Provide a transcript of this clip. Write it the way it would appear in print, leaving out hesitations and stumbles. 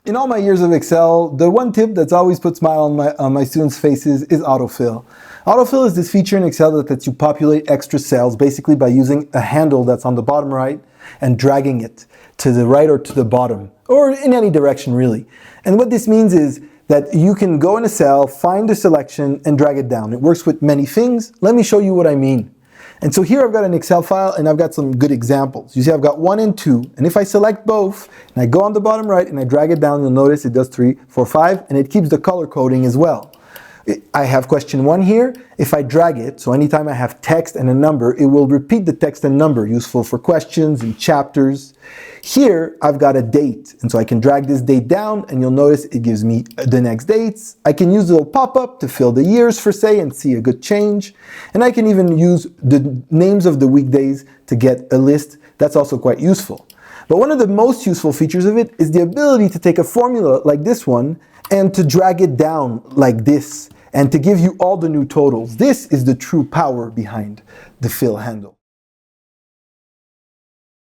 In all my years of Excel, the one tip that's always put a smile on my students' faces is Autofill. Autofill is this feature in Excel that lets you populate extra cells basically by using a handle that's on the bottom right and dragging it to the right or to the bottom, or in any direction really. And what this means is that you can go in a cell, find a selection, and drag it down. It works with many things. Let me show you what I mean. And so here I've got an Excel file and I've got some good examples. You see I've got 1 and 2, and if I select both and I go on the bottom right and I drag it down, you'll notice it does 3, 4, 5, and it keeps the color coding as well. I have question 1 here. If I drag it, so anytime I have text and a number, it will repeat the text and number, useful for questions and chapters. Here, I've got a date, and so I can drag this date down, and you'll notice it gives me the next dates. I can use a little pop-up to fill the years for say and see a good change. And I can even use the names of the weekdays to get a list. That's also quite useful. But one of the most useful features of it is the ability to take a formula like this one and to drag it down like this, and to give you all the new totals. This is the true power behind the fill handle.